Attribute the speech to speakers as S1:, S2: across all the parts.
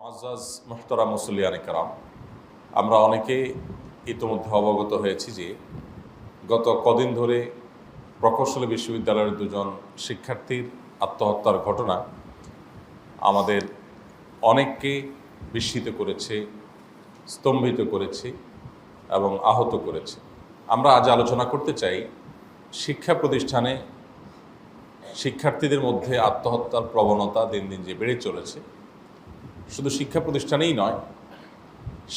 S1: মুআজ্জাজ মুহতারাম মুসল্লিয়ান কেরাম, আমরা অনেকে ইতিমধ্যে অবগত হয়েছি যে গত কদিন ধরে প্রকৌশলী বিশ্ববিদ্যালয়ের দুজন শিক্ষার্থীর আত্মহত্যার ঘটনা আমাদের অনেককে বিস্মিত করেছে, স্তম্ভিত করেছে এবং আহত করেছে। আমরা আজ আলোচনা করতে চাই শিক্ষা প্রতিষ্ঠানে শিক্ষার্থীদের মধ্যে আত্মহত্যার প্রবণতা দিন দিন যে বেড়ে চলেছে, শুধু শিক্ষা প্রতিষ্ঠানেই নয়,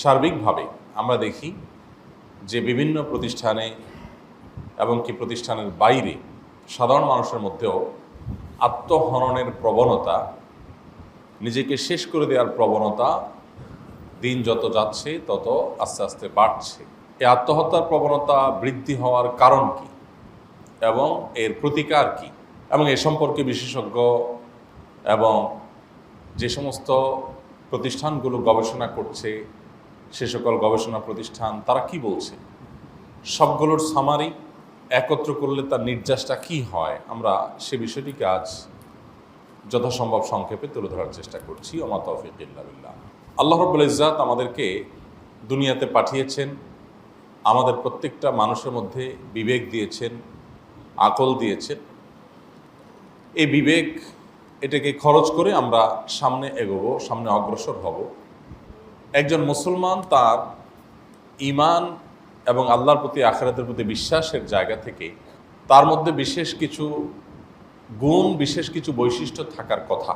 S1: সার্বিকভাবে আমরা দেখি যে বিভিন্ন প্রতিষ্ঠানে এবং কি প্রতিষ্ঠানের বাইরে সাধারণ মানুষের মধ্যেও আত্মহননের প্রবণতা, নিজেকে শেষ করে দেওয়ার প্রবণতা দিন যত যাচ্ছে তত আস্তে আস্তে বাড়ছে। এই আত্মহত্যার প্রবণতা বৃদ্ধি হওয়ার কারণ কি এবং এর প্রতিকার কি, এবং এ সম্পর্কে বিশেষজ্ঞ এবং যে সমস্ত প্রতিষ্ঠানগুলো গবেষণা করছে, সে সকল গবেষণা প্রতিষ্ঠান তারা কি বলছে, সবগুলোর সামারি একত্র করলে তার নির্যাসটা কি হয়, আমরা সে বিষয়টিকে আজ যথাসম্ভব সংক্ষেপে তুলে ধরার চেষ্টা করছি। ওমা তৌফিক ইল্লা বিল্লাহ। আল্লাহ রাব্বুল ইজ্জাত আমাদেরকে দুনিয়াতে পাঠিয়েছেন, আমাদের প্রত্যেকটা মানুষের মধ্যে বিবেক দিয়েছেন, আকল দিয়েছেন। এই বিবেক এটাকে খরচ করে আমরা সামনে এগোবো, সামনে অগ্রসর হব। একজন মুসলমান তার ঈমান এবং আল্লাহর প্রতি, আখিরাতের প্রতি বিশ্বাসের জায়গা থেকে তার মধ্যে বিশেষ কিছু গুণ, বিশেষ কিছু বৈশিষ্ট্য থাকার কথা,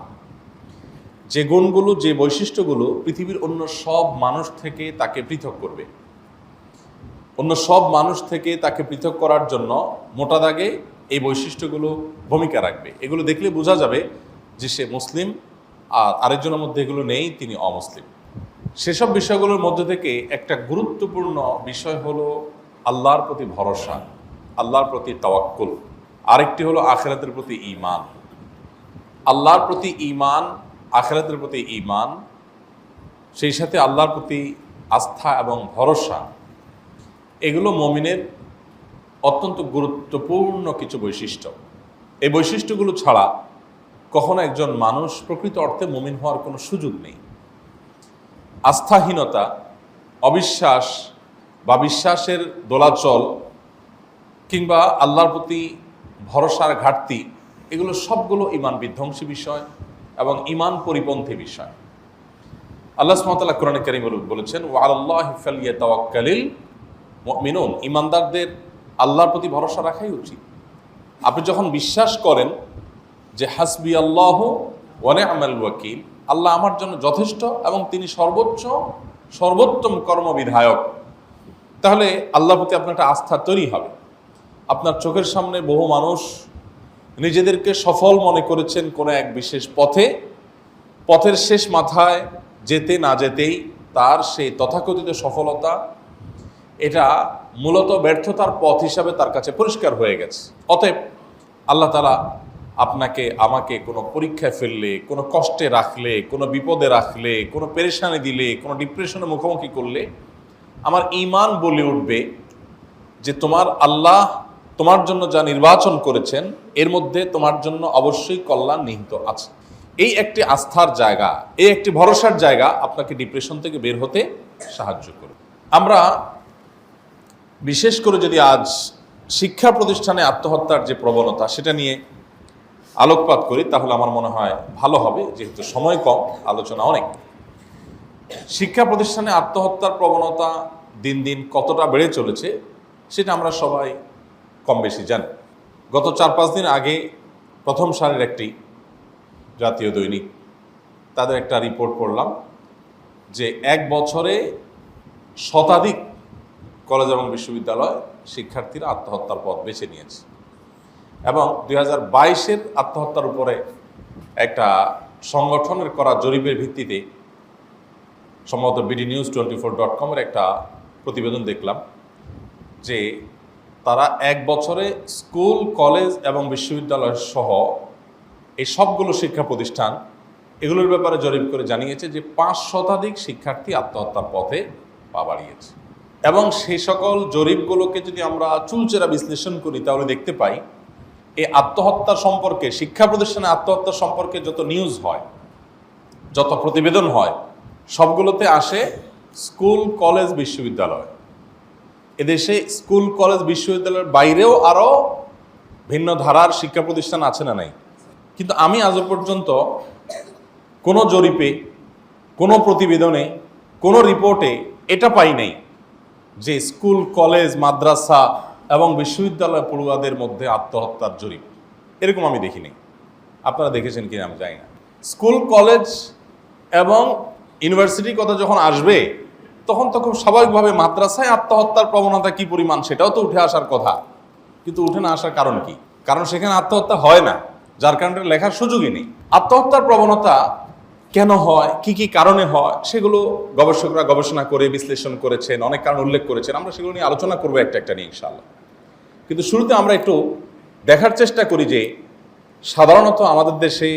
S1: যে গুণগুলো, যে বৈশিষ্ট্যগুলো পৃথিবীর অন্য সব মানুষ থেকে তাকে পৃথক করবে, অন্য সব মানুষ থেকে তাকে পৃথক করার জন্য মোটা দাগে এই বৈশিষ্ট্যগুলো ভূমিকা রাখবে। এগুলো দেখলে বোঝা যাবে যে সে মুসলিম, আর আরেকজনের মধ্যে এগুলো নেই, তিনি অমুসলিম। সেসব বিষয়গুলোর মধ্যে থেকে একটা গুরুত্বপূর্ণ বিষয় হলো আল্লাহর প্রতি ভরসা, আল্লাহর প্রতি তাওয়াক্কুল। আরেকটি হলো আখিরাতের প্রতি ঈমান। আল্লাহর প্রতি ঈমান, আখিরাতের প্রতি ঈমান, সেই সাথে আল্লাহর প্রতি আস্থা এবং ভরসা, এগুলো মুমিনের অত্যন্ত গুরুত্বপূর্ণ কিছু বৈশিষ্ট্য। এই বৈশিষ্ট্যগুলো ছাড়া কখনো একজন মানুষ প্রকৃত অর্থে মুমিন হওয়ার কোনো সুযোগ নেই। আস্থাহীনতা, অবিশ্বাস বা বিশ্বাসের দোলাচল কিংবা আল্লাহর প্রতি ভরসার ঘাটতি, এগুলো সবগুলো ঈমান বিধ্বংসী বিষয় এবং ঈমান পরিপন্থী বিষয়। আল্লাহ সুবহানাহু ওয়া তাআলা কোরআনে কারীমে বলেছেন, ওয়া আলাল্লাহি ফালইয়াতাওয়াক্কালিল মুমিনুন, ঈমানদারদের আল্লাহর প্রতি ভরসা রাখাই উচিত। আপনি যখন বিশ্বাস করেন যে হাসবি আল্লাহু ওয়া নি'মাল ওয়াকিল, আল্লাহ আমার জন্য যথেষ্ট এবং তিনি সর্বোত্তম কর্মবিধায়ক, তাহলে আল্লাহর প্রতি আপনার একটা আস্থা তৈরি হবে। আপনার চোখের সামনে বহু মানুষ নিজেদেরকে সফল মনে করেছেন কোনো এক বিশেষ পথের শেষ মাথায় যেতে না যেতেই তার সেই তথাকথিত সফলতা, এটা মূলত ব্যর্থতার পথ হিসাবে তার কাছে পরিষ্কার হয়ে গেছে। অতএব আল্লাহ তাআলা আপনাকে আমাকে কোনো পরীক্ষায় ফেললে, কোনো কষ্টে রাখলে, কোনো বিপদে রাখলে, কোনো পেরেশানি দিলে, কোনো ডিপ্রেশনে মুখোমুখি করলে আমার ঈমান বলে উঠবে যে তোমার আল্লাহ তোমার জন্য যা নির্বাচন করেছেন এর মধ্যে তোমার জন্য অবশ্যই কল্যাণ নিহিত আছে। এই একটি আস্থার জায়গা, এই একটি ভরসার জায়গা আপনাকে ডিপ্রেশন থেকে বের হতে সাহায্য করবে। আমরা বিশেষ করে যদি আজ শিক্ষা প্রতিষ্ঠানে আত্মহত্যার যে প্রবণতা সেটা নিয়ে আলোকপাত করি, তাহলে আমার মনে হয় ভালো হবে, যেহেতু সময় কম, আলোচনা অনেক। শিক্ষা প্রতিষ্ঠানে আত্মহত্যার প্রবণতা দিন দিন কতটা বেড়ে চলেছে সেটা আমরা সবাই কম বেশি জানি। গত 4-5 দিন আগে প্রথম সারির একটি জাতীয় দৈনিক, তাদের একটা রিপোর্ট পড়লাম যে 1 বছরে শতাধিক কলেজ এবং বিশ্ববিদ্যালয় শিক্ষার্থীরা আত্মহত্যার পথ বেছে নিয়েছে, এবং 2022-এর আত্মহত্যার উপরে একটা সংগঠনের করা জরিপের ভিত্তিতে সম্ভবত bdnews24.com-এর একটা প্রতিবেদন দেখলাম যে তারা 1 বছরে স্কুল, কলেজ এবং বিশ্ববিদ্যালয় সহ এই সবগুলো শিক্ষা প্রতিষ্ঠান, এগুলোর ব্যাপারে জরিপ করে জানিয়েছে যে 5% শিক্ষার্থী আত্মহত্যার পথে পা বাড়িয়েছে। এবং সেই সকল জরিপগুলোকে যদি আমরা চুলচেরা বিশ্লেষণ করি তাহলে দেখতে পাই এই আত্মহত্যা সম্পর্কে, শিক্ষা প্রতিষ্ঠানে আত্মহত্যা সম্পর্কে যত নিউজ হয়, যত প্রতিবেদন হয়, সবগুলোতে আসে স্কুল, কলেজ, বিশ্ববিদ্যালয়। এদেশে স্কুল, কলেজ, বিশ্ববিদ্যালয়ের বাইরেও আরও ভিন্ন ধারার শিক্ষা প্রতিষ্ঠান আছে না নাই? কিন্তু আমি আজও পর্যন্ত কোনো জরিপে, কোনো প্রতিবেদনে, কোনো রিপোর্টে এটা পাই নাই যে স্কুল, কলেজ, মাদ্রাসা এবং বিশ্ববিদ্যালয় পড়ুয়াদের মধ্যে আত্মহত্যার জরিপ। এরকম আমি দেখিনি। আপনারা দেখেছেন কিনা আমি জানি না। স্কুল, কলেজ এবং ইউনিভার্সিটির কথা যখন আসবে তখন তো খুব স্বাভাবিকভাবে মাদ্রাসায় আত্মহত্যার প্রবণতা কি পরিমাণ সেটাও তো উঠে আসার কথা। কিন্তু উঠে না আসার কারণ কি? কারণ সেখানে আত্মহত্যা হয় না, যার কারণে লেখার সুযোগই নেই। আত্মহত্যার প্রবণতা কেন হয়, কি কি কারণে হয়, সেগুলো গবেষকরা গবেষণা করে বিশ্লেষণ করেছেন, অনেক কারণ উল্লেখ করেছেন। আমরা সেগুলো নিয়ে আলোচনা করবো একটা একটা নিয়ে ইনশাআল্লাহ। কিন্তু শুরুতে আমরা একটু দেখার চেষ্টা করি যে সাধারণত আমাদের দেশে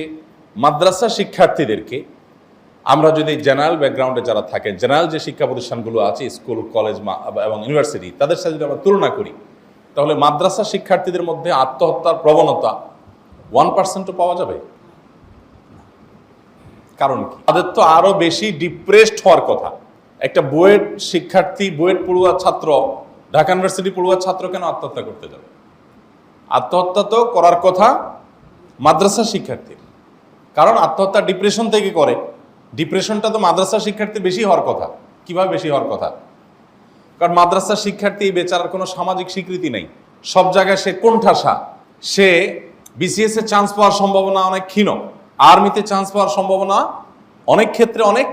S1: মাদ্রাসা শিক্ষার্থীদেরকে আমরা যদি জেনারেল ব্যাকগ্রাউন্ডে যারা থাকেন, জেনারেল যে শিক্ষা প্রতিষ্ঠানগুলো আছে স্কুল, কলেজ এবং ইউনিভার্সিটি, তাদের সাথে যদি আমরা তুলনা করি তাহলে মাদ্রাসা শিক্ষার্থীদের মধ্যে আত্মহত্যার প্রবণতা 1% পাওয়া যাবে। কারণ কি? তাদের তো আরো বেশি ডিপ্রেসড হওয়ার কথা। একটা বুয়েট শিক্ষার্থী, বুয়েট পড়ুয়া ছাত্র, ঢাকা ইউনিভার্সিটি পড়ুয়া ছাত্র কেন আত্মহত্যা করতে যাবে? আত্মহত্যা তো করার কথা মাদ্রাসা শিক্ষার্থীর, কারণ আত্মহত্যা ডিপ্রেশন থেকে করে। ডিপ্রেশনটা তো মাদ্রাসা শিক্ষার্থীর বেশি হওয়ার কথা। কিভাবে বেশি হওয়ার কথা? কারণ মাদ্রাসা শিক্ষার্থী বেচারার কোনো সামাজিক স্বীকৃতি নেই, সব জায়গায় সে কোণঠাসা। সে বিসিএস এ চান্স পাওয়ার সম্ভাবনা অনেক ক্ষীণ, আর্মিতে চান্স পাওয়ার সম্ভাবনা অনেক ক্ষেত্রে অনেক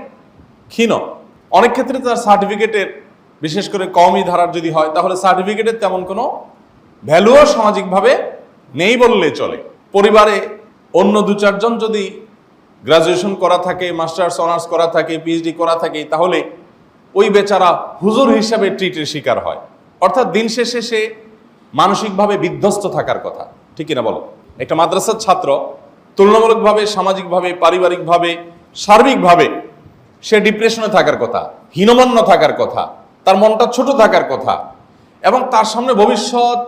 S1: ক্ষীণ। অনেক ক্ষেত্রে তার সার্টিফিকেটের, বিশেষ করে কওমি ধারার যদি হয়, তাহলে সার্টিফিকেটের তেমন কোনো ভ্যালুও সামাজিকভাবে নেই বললে চলে। পরিবারে অন্য 2-4 জন যদি গ্রাজুয়েশন করা থাকে, মাস্টার্স অনার্স করা থাকে, পিএইচডি করা থাকে, তাহলে ওই বেচারা হুজুর হিসাবে ট্রিটের শিকার হয়। অর্থাৎ দিন শেষে সে মানসিকভাবে বিধ্বস্ত থাকার কথা। ঠিক কিনা বলো? একটা মাদ্রাসার ছাত্র তুলনামূলকভাবে, সামাজিকভাবে, পারিবারিকভাবে, সার্বিকভাবে সে ডিপ্রেশনে থাকার কথা, হীনমন্য থাকার কথা, তার মনটা ছোট থাকার কথা, এবং তার সামনে ভবিষ্যৎ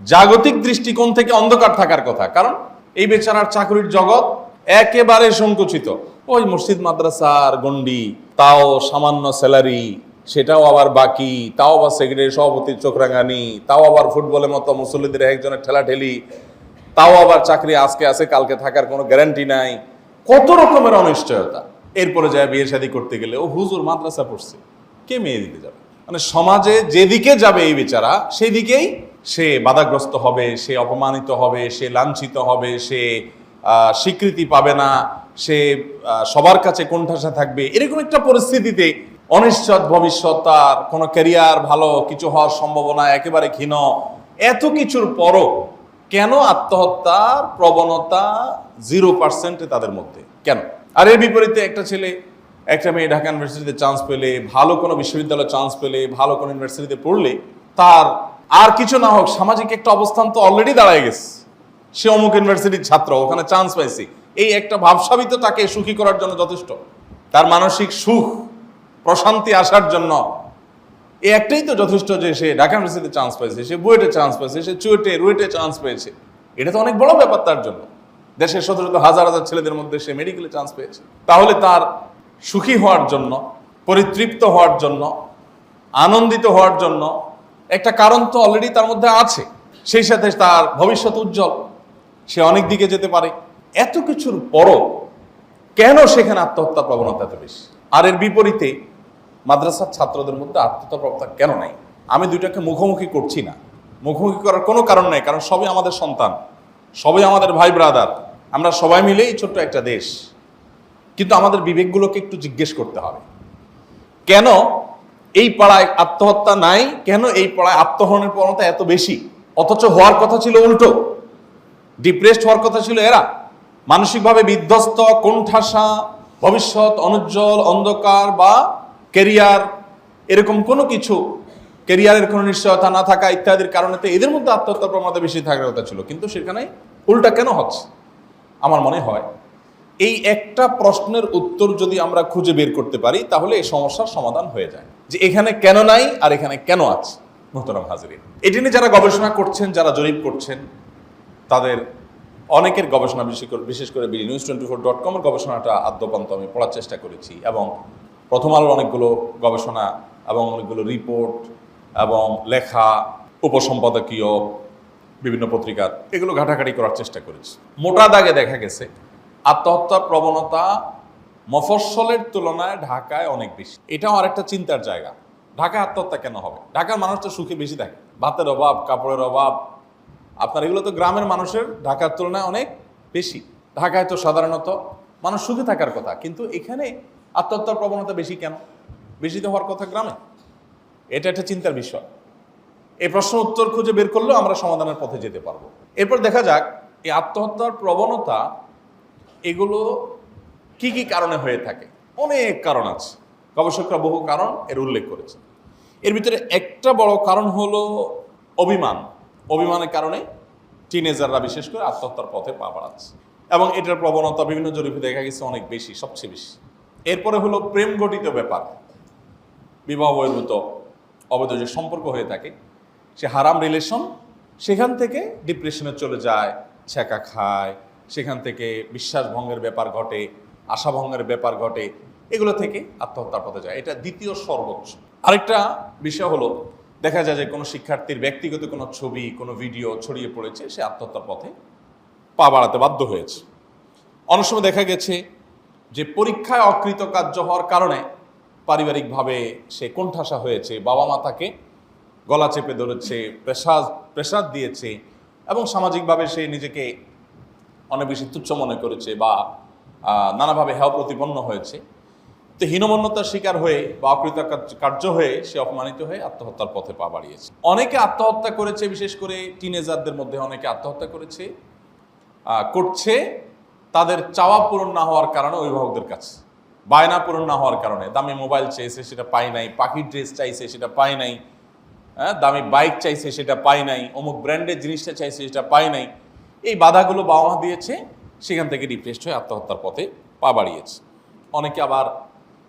S1: জাগতিক দৃষ্টিকোণ থেকে অন্ধকার থাকার কথা। কারণ এই বেচারার চাকরির জগৎ একেবারে সংকুচিত। ওই মসজিদ মাদ্রাসার গন্ডি, তাও সামান্য স্যালারি, সেটাও আবার বাকি, তাও আবার সেক্রেটারি সভাপতির চোখ রাঙানি, তাও আবার ফুটবলের মতো মুসল্লিদের একজনের ঠেলাঠেলি, তাও আবার চাকরি আজকে আছে কালকে থাকার কোনো গ্যারান্টি নাই, কত রকমের অনিশ্চয়তা। এরপরে যায় বিয়ে শাদী করতে গেলে ও হুজুর মাদ্রাসা পড়ছে, কে মেয়ে দিতে যাবে? মানে সমাজে যেদিকে যাবে এই বেচারা সেই দিকেই সে বাধাগ্রস্ত হবে, সে অপমানিত হবে, সে লাঞ্ছিত হবে, সে স্বীকৃতি পাবে না, সে সবার কাছে কোণঠাসা থাকবে। এরকম একটা পরিস্থিতিতে অনিশ্চিত ভবিষ্যৎ, তার কোনো ক্যারিয়ার, ভালো কিছু হওয়ার সম্ভাবনা একেবারে ক্ষীণ, এত কিছুর পরও কেন আত্মহত্যার প্রবণতা 0% তাদের মধ্যে? কেন? আর এর বিপরীতে একটা ছেলে, একটা মেয়ে ঢাকা ইউনিভার্সিটিতে চান্স পেলে, ভালো কোনো বিশ্ববিদ্যালয়ে চান্স পেলে, ভালো কোনো ইউনিভার্সিটিতে পড়লে তার আর কিছু না হোক সামাজিক একটা অবস্থান তো অলরেডি দাঁড়ায় গেছে। সে অমুক ইউনিভার্সিটির ছাত্র, ওখানে চান্স পাইছি, এই একটা ভাবসাবই তো তাকে সুখী করার জন্য যথেষ্ট। তার মানসিক সুখ, প্রশান্তি আসার জন্য এই একটাই তো যথেষ্ট যে সে ঢাকা ইউনিভার্সিটিতে চান্স পাইছে, সে বুয়েটে চান্স পাইছে, সে চুয়েটে রুয়েটে চান্স পেয়েছে। এটা তো অনেক বড় ব্যাপার তার জন্য। দেশের শত শত হাজার হাজার ছেলেদের মধ্যে সে মেডিকেলে চান্স পেয়েছে। তাহলে তার সুখী হওয়ার জন্য, পরিতৃপ্ত হওয়ার জন্য, আনন্দিত হওয়ার জন্য একটা কারণ তো অলরেডি তার মধ্যে আছে। সেই সাথে তার ভবিষ্যৎ উজ্জ্বল, সে অনেক দিকে যেতে পারে। এত কিছুর পরও কেন সেখানে আত্মহত্যা প্রবণতা এত বেশি? আর এর বিপরীতে মাদ্রাসার ছাত্রদের মধ্যে আত্মহত্যা প্রবণতা কেন নাই? আমি দুইটাকে মুখোমুখি করছি না, মুখোমুখি করার কোনো কারণ নাই। কারণ সবই আমাদের সন্তান, সবই আমাদের ভাই ব্রাদার, আমরা সবাই মিলেই ছোট্ট একটা দেশ। কিন্তু আমাদের বিবেকগুলোকে একটু জিজ্ঞেস করতে হবে, কেন এই পাড়ায় আত্মহত্যা নাই, কেন এই পাড়ায় আত্মহননের প্রবণতা এত বেশি? অথচ হওয়ার কথা ছিল উল্টো, ডিপ্রেসড হওয়ার কথা ছিল এরা, মানসিকভাবে বিধ্বস্ত, কোণঠাসা, ভবিষ্যৎ অনুজ্জ্বল, অন্ধকার বা ক্যারিয়ার এরকম কোনো কিছু, ক্যারিয়ারের কোনো নিশ্চয়তা না থাকা ইত্যাদির কারণে তো এদের মধ্যে আত্মহত্যা প্রবণতা বেশি থাকার কথা ছিল। কিন্তু সেখানে উল্টা কেন হচ্ছে? আমার মনে হয় এই একটা প্রশ্নের উত্তর যদি আমরা খুঁজে বের করতে পারি তাহলে এই সমস্যার সমাধান হয়ে যায়, যে এখানে কেন নাই আর এখানে কেন আছে। মোহতারাম হাজিরিন, এটি নিয়ে যারা গবেষণা করছেন, যারা জরিপ করছেন, তাদের অনেকের গবেষণা, বিশেষ করে BDNews24.com এর গবেষণাটা আদ্যপান্ত আমি পড়ার চেষ্টা করেছি এবং প্রথম আলোর অনেকগুলো গবেষণা এবং অনেকগুলো রিপোর্ট এবং লেখা, উপসম্পাদকীয় বিভিন্ন পত্রিকার, এগুলো ঘাটাঘাটি করার চেষ্টা করেছি। মোটা দাগে দেখা গেছে আত্মহত্যার প্রবণতা মফস্বলের তুলনায় ঢাকায় অনেক বেশি। এটাও আরেকটা চিন্তার জায়গা। ঢাকায় আত্মহত্যা কেন হবে? ঢাকার মানুষ তো সুখে বেশি থাকে, ভাতের অভাব, কাপড়ের অভাব, আপনার এগুলো তো গ্রামের মানুষের ঢাকার তুলনায় অনেক বেশি। ঢাকায় তো সাধারণত মানুষ সুখে থাকার কথা, কিন্তু এখানে আত্মহত্যার প্রবণতা বেশি কেন? বেশি তো হওয়ার কথা গ্রামে। এটা একটা চিন্তার বিষয়। এই প্রশ্ন উত্তর খুঁজে বের করলেও আমরা সমাধানের পথে যেতে পারবো। এরপর দেখা যাক এই আত্মহত্যার প্রবণতা এগুলো কি কি কারণে হয়ে থাকে। অনেক কারণ আছে, গবেষকরা বহু কারণ এর উল্লেখ করেছে। এর ভিতরে একটা বড় কারণ হলো অভিমান। অভিমানের কারণে টিনেজাররা বিশেষ করে আত্মহত্যার পথে পা বাড়াচ্ছে, এবং এটার প্রবণতা বিভিন্ন জরিপে দেখা গেছে অনেক বেশি, সবচেয়ে বেশি। এরপরে হলো প্রেম ঘটিত ব্যাপার, বিবাহ বহির্ভূত অবৈধ যে সম্পর্ক হয়ে থাকে, সে হারাম রিলেশন, সেখান থেকে ডিপ্রেশনে চলে যায়, ছ্যাঁকা খায়, সেখান থেকে বিশ্বাস ভঙ্গের ব্যাপার ঘটে, আশা ভঙ্গের ব্যাপার ঘটে, এগুলো থেকে আত্মহত্যার পথে যায়। এটা দ্বিতীয় সর্বোচ্চ। আরেকটা বিষয় হলো দেখা যায় যে কোনো শিক্ষার্থীর ব্যক্তিগত কোনো ছবি, কোনো ভিডিও ছড়িয়ে পড়েছে, সে আত্মহত্যার পথে পা বাড়াতে বাধ্য হয়েছে। অনেক সময় দেখা গেছে যে পরীক্ষায় অকৃতকার্য হওয়ার কারণে পারিবারিকভাবে সে কোণঠাসা হয়েছে, বাবা মা তাকে গলা চেপে ধরেছে, প্রেসার দিয়েছে, এবং সামাজিকভাবে সে নিজেকে অনেক বেশি তুচ্ছ মনে করেছে বা নানাভাবে হেয় প্রতিপন্ন হয়েছে। তো হীনমন্যতার শিকার হয়ে বা অকৃতকার্য হয়ে সে অপমানিত হয়ে আত্মহত্যার পথে পা বাড়িয়েছে। অনেকে আত্মহত্যা করেছে, বিশেষ করে টিনেজারদের মধ্যে অনেকে আত্মহত্যা করছে তাদের চাওয়া পূরণ না হওয়ার কারণে, অভিভাবকদের কাছে বায়না পূরণ না হওয়ার কারণে। দামি মোবাইল চাইছে, সেটা পায় নাই, পাখির ড্রেস চাইছে, সেটা পায় নাই, দামি বাইক চাইছে, সেটা পায় নাই, অমুক ব্র্যান্ডের জিনিসটা চাইছে, সেটা পায় নাই। এই বাধাগুলো বাবা মা দিয়েছে, সেখান থেকে ডিপ্রেসড হয়ে আত্মহত্যার পথে পা বাড়িয়েছে। অনেকে আবার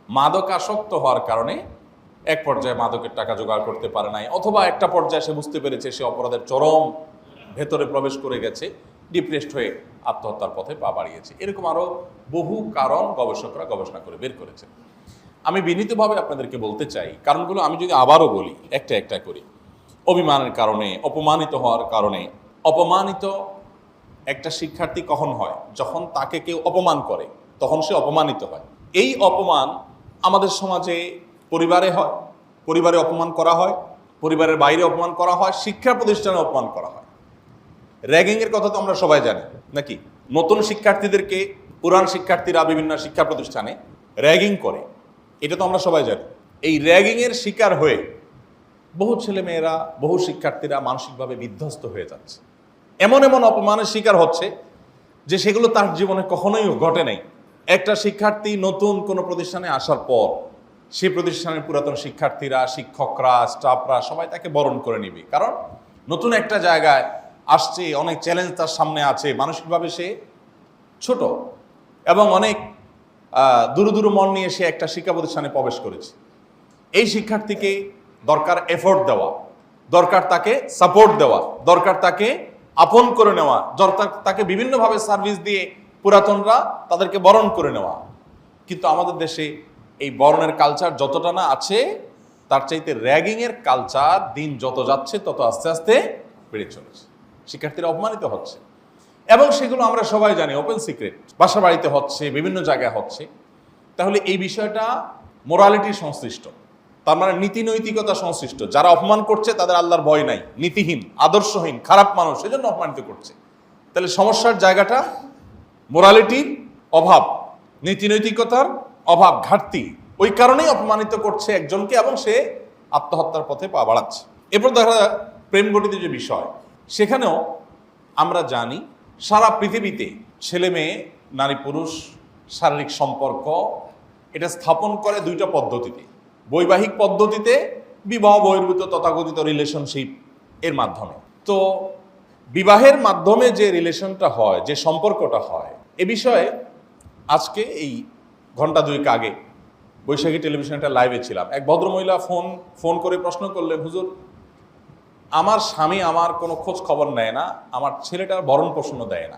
S1: মাদকাসক্ত হওয়ার কারণে এক পর্যায়ে মাদকের টাকা জোগাড় করতে পারে নাই, অথবা একটা পর্যায়ে সে বুঝতে পেরেছে সে অপরাধের চরম ভেতরে প্রবেশ করে গেছে, ডিপ্রেসড হয়ে আত্মহত্যার পথে পা বাড়িয়েছে। এরকম আরও বহু কারণ গবেষকরা গবেষণা করে বের করেছেন। আমি বিনীতভাবে আপনাদেরকে বলতে চাই, কারণগুলো আমি যদি আবারও বলি একটা একটা করি। অভিমানের কারণে, অপমানিত হওয়ার কারণে। অপমানিত একটা শিক্ষার্থী কখন হয়? যখন তাকে কেউ অপমান করে, তখন সে অপমানিত হয়। এই অপমান আমাদের সমাজে পরিবারে হয়, পরিবারে অপমান করা হয়, পরিবারের বাইরে অপমান করা হয়, শিক্ষা প্রতিষ্ঠানে অপমান করা হয়। র্যাগিংয়ের কথা তো আমরা সবাই জানি নাকি? নতুন শিক্ষার্থীদেরকে পুরান শিক্ষার্থীরা বিভিন্ন শিক্ষা প্রতিষ্ঠানে র্যাগিং করে, এটা তো আমরা সবাই জানি। এই র্যাগিংয়ের শিকার হয়ে বহু ছেলেমেয়েরা, বহু শিক্ষার্থীরা মানসিকভাবে বিধ্বস্ত হয়ে যাচ্ছে। এমন এমন অপমানের শিকার হচ্ছে যে সেগুলো তার জীবনে কখনোই ঘটে নাই। একটা শিক্ষার্থী নতুন কোনো প্রতিষ্ঠানে আসার পর সেই প্রতিষ্ঠানের পুরাতন শিক্ষার্থীরা, শিক্ষকরা, স্টাফরা সবাই তাকে বরণ করে নিবে, কারণ নতুন একটা জায়গায় আসছে, অনেক চ্যালেঞ্জ তার সামনে আছে, মানসিকভাবে সে ছোট এবং অনেক দুরু মন নিয়ে সে একটা শিক্ষা প্রতিষ্ঠানে প্রবেশ করেছে। এই শিক্ষার্থীকে দরকার এফোর্ট দেওয়া, দরকার তাকে সাপোর্ট দেওয়া, দরকার তাকে আপন করে নেওয়া, দরকার তাকে বিভিন্নভাবে সার্ভিস দিয়ে পুরাতনরা তাদেরকে বরণ করে নেওয়া। কিন্তু আমাদের দেশে এই বরণের কালচার যতটা না আছে, তার চাইতে র্যাগিংয়ের কালচার দিন যত যাচ্ছে তত আস্তে আস্তে বেড়ে চলেছে। শিক্ষার্থীরা অপমানিত হচ্ছে, এবং সেগুলো আমরা সবাই জানি, ওপেন সিক্রেট, বাসা বাড়িতে হচ্ছে, বিভিন্ন জায়গায় হচ্ছে। তাহলে এই বিষয়টা মোরালিটি সংশ্লিষ্ট, তার মানে নীতি নৈতিকতা সংশ্লিষ্ট। যারা অপমান করছে তাদের আল্লাহর ভয় নাই, নীতিহীন, আদর্শহীন, খারাপ মানুষ, সেজন্য অপমানিত করছে। তাহলে সমস্যার জায়গাটা মোরালিটির অভাব, নীতি নৈতিকতার অভাব, ঘাটতি। ওই কারণেই অপমানিত করছে একজনকে, এবং সে আত্মহত্যার পথে পা বাড়াচ্ছে। এরপর দেখা যায় প্রেম ঘটিত যে বিষয়, সেখানেও আমরা জানি সারা পৃথিবীতে ছেলে মেয়ে, নারী পুরুষ শারীরিক সম্পর্ক এটা স্থাপন করে দুইটা পদ্ধতিতে। বৈবাহিক পদ্ধতিতে, বিবাহ বহির্ভূত তথাকথিত রিলেশনশিপ এর মাধ্যমে। তো বিবাহের মাধ্যমে যে রিলেশনটা হয়, যে সম্পর্কটা হয়, এ বিষয়ে আজকে এই ঘন্টা দুয়েক আগে বৈশাখী টেলিভিশনে একটা লাইভে ছিলাম। এক ভদ্রমহিলা ফোন করে প্রশ্ন করলেন, হুজুর, আমার স্বামী আমার কোনো খোঁজ খবর নেয় না, আমার ছেলেটার ভরণ পোষণও দেয় না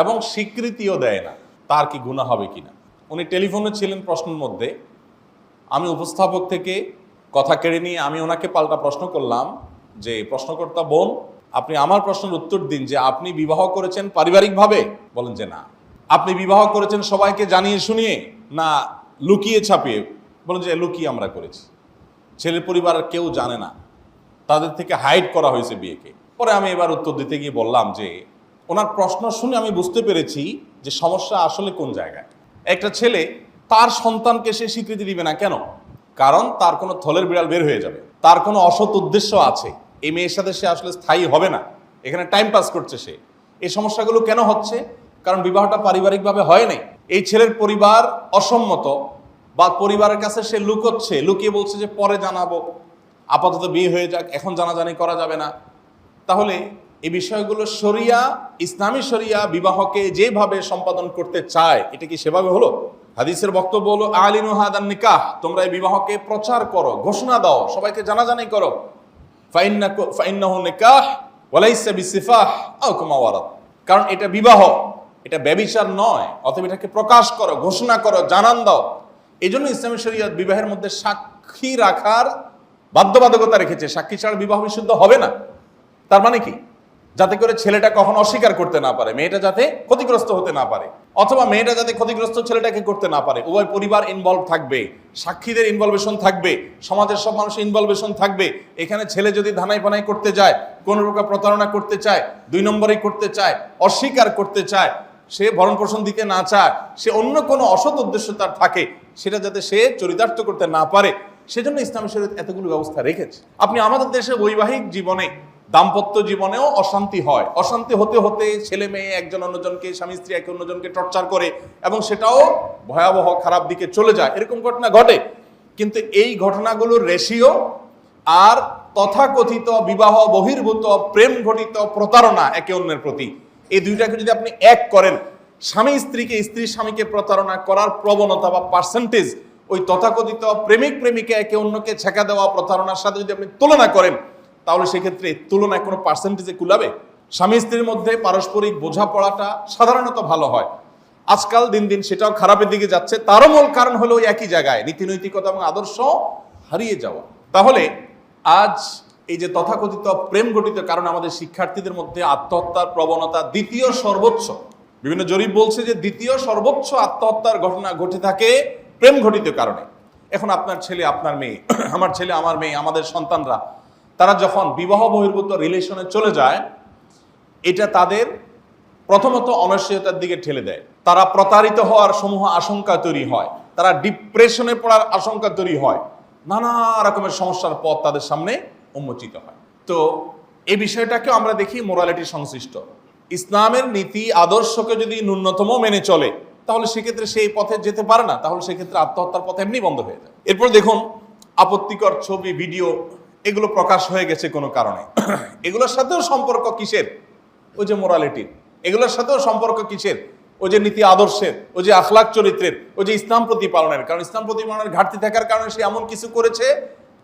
S1: এবং স্বীকৃতিও দেয় না, তার কি গুনাহ হবে কিনা? উনি টেলিফোনে ছিলেন প্রশ্নের মধ্যে, আমি উপস্থাপক থেকে কথা কেড়ে নিয়ে আমি ওনাকে পাল্টা প্রশ্ন করলাম যে, প্রশ্নকর্তা বোন, আপনি আমার প্রশ্নের উত্তর দিন যে আপনি বিবাহ করেছেন পারিবারিকভাবে? বলেন যে না। আপনি বিবাহ করেছেন সবাইকে জানিয়ে শুনিয়ে, না লুকিয়ে ছাপিয়ে? বলেন যে লুকিয়ে আমরা করেছি, ছেলের পরিবার কেউ জানে না, তাদের থেকে হাইড করা হয়েছে বিয়েকে। পরে আমি এবার উত্তর দিতে গিয়ে বললাম যে ওনার প্রশ্ন শুনে আমি বুঝতে পেরেছি যে সমস্যা আসলে কোন জায়গায়। একটা ছেলে তার সন্তানকে সে স্বীকৃতি দিবে না কেন? কারণ তার কোনো থলের বিড়াল বের হয়ে যাবে, তার কোনো অসৎ উদ্দেশ্য আছে, এই মেয়ের সাথে সে আসলে স্থায়ী হবে না, এখানে টাইম পাস করছে সে। এই সমস্যাগুলো কেন হচ্ছে? কারণ বিবাহটা পারিবারিকভাবে হয় নাই। এই ছেলের পরিবার অসম্মত, বা পরিবারের কাছে সে লুকোচ্ছে, লুকিয়ে বলছে যে পরে জানাবো, আপাতত বিয়ে হয়ে যাক, এখন জানাজানি করা যাবে না। তাহলে এই বিষয়গুলো শরিয়া, ইসলামী শরিয়া বিবাহকে যেভাবে সম্পাদন করতে চায়, এটা কি সেভাবে হলো? হাদিসের বক্তব্য হলো আলিনু হাদান নিকাহ, তোমরা এই বিবাহকে প্রচার করো, ঘোষণা দাও, সবাইকে জানাজানি করো। ফাইন্নাহু নিকাহ ওয়ালাইসা বিসিফাহ আও কামা ওয়ারাদ, কারণ এটা বিবাহ, এটা ব্যভিচার নয়, অতএব এটাকে প্রকাশ করো, ঘোষণা করো, জানান দাও। এই জন্য ইসলামী শরিয়ত বিবাহের মধ্যে সাক্ষী রাখার বাধ্যবাধকতা রেখেছে। সাক্ষী ছাড়া বিবাহ বিশুদ্ধ হবে না। তার মানে কি? যাতে করে ছেলেটা কখন অস্বীকার করতে না পারে, মেয়েটা যাতে ক্ষতিগ্রস্ত হতে না পারে, অথবা মেয়েটা যাতে ক্ষতিগ্রস্ত ছেলেটাকে করতে না পারে। উভয় পরিবার ইনভলভ থাকবে, সাক্ষীদের ইনভলভেশন থাকবে, সমাজের সব মানুষের ইনভলভেশন থাকবে। এখানে ছেলে যদি ধানাই পানাই করতে যায়, কোন প্রকার প্রতারণা করতে চায়, 2 নম্বরই করতে চায়, অস্বীকার করতে চায়, সে ভরণ পোষণ দিতে না চায়, সে অন্য কোনো অসৎ উদ্দেশ্য তার থাকে, সেটা যাতে সে চরিতার্থ করতে না পারে, সেজন্য ইসলামী শরীয়ত এতগুলো ব্যবস্থা রেখেছে। আপনি আমাদের দেশে বৈবাহিক জীবনে, দাম্পত্য জীবনেও অশান্তি হয়। অশান্তি হতে হতে ছেলে মেয়ে একজন অন্যজনকে, স্বামী স্ত্রী একে অন্যজনকে টর্চার করে, এবং সেটাও ভয়াবহ খারাপ দিকে চলে যায়, এরকম ঘটনা ঘটে। কিন্তু এই ঘটনাগুলোর রেশিও আর তথাকথিত বিবাহ বহির্ভূত প্রেম ঘটিত প্রতারণা একে অন্যের প্রতি, এই দুইটাকে যদি আপনি এক করেন, স্বামী স্ত্রীকে, স্ত্রী স্বামীকে প্রতারণা করার প্রবণতা বা পার্সেন্টেজ ওই তথাকথিত প্রেমিক প্রেমিকা একে অন্যকে ছেঁকা দেওয়া প্রতারণার সাথে যদি আপনি তুলনা করেন, তাহলে সেক্ষেত্রে তুলনায় কোনো পার্সেন্টেজে কুলাবে? স্বামী স্ত্রীর মধ্যে পারস্পরিক বোঝাপড়াটা সাধারণত ভালো হয়, আজকাল দিন দিন সেটাও খারাপের দিকে যাচ্ছে। তারও মূল কারণ হলো একই জায়গায় নীতিনৈতিকতা এবং আদর্শ হারিয়ে যাওয়া। তাহলে আজ এই যে তথাকথিত প্রেম ঘটিত কারণে আমাদের শিক্ষার্থীদের মধ্যে আত্মহত্যার প্রবণতা দ্বিতীয় সর্বোচ্চ। বিভিন্ন জরিপ বলছে যে দ্বিতীয় সর্বোচ্চ আত্মহত্যার ঘটনা ঘটে থাকে প্রেম ঘটিত কারণে। এখন আপনার ছেলে, আপনার মেয়ে, আমার ছেলে, আমার মেয়ে, আমাদের সন্তানরা, তারা যখন বিবাহ বহির্ভূত রিলেশনে চলে যায়, এটা তাদের প্রথমত অনিশ্চয়তার দিকে ঠেলে দেয়। তারা প্রতারিত হওয়ার সমূহ আশঙ্কা তৈরি হয়, তারা ডিপ্রেশনে পড়ার আশঙ্কা তৈরি হয়, নানা রকমের সমস্যার পথ তাদের সামনে উন্মোচিত হয়। তো এই বিষয়টাকেও আমরা দেখি মোরালিটি সংশ্লিষ্ট। ইসলামের নীতি আদর্শকে যদি ন্যূনতম মেনে চলে, তাহলে সেক্ষেত্রে সেই পথে যেতে পারে না, তাহলে সেক্ষেত্রে আত্মহত্যার পথ এমনি বন্ধ হয়ে যায়। এরপর দেখুন, আপত্তিকর ছবি, ভিডিও এগুলো প্রকাশ হয়ে গেছে কোনো কারণে। এগুলোর সাথেও সম্পর্ক কিসের? ওই যে মোরালিটির। এগুলোর সাথেও সম্পর্ক কিসের? ওই যে নীতি আদর্শের, ওই যে আখলাক চরিত্রের, ওই যে ইসলাম প্রতিপালনের। কারণ ইসলাম প্রতিপালনের ঘাটতি থাকার কারণে সে এমন কিছু করেছে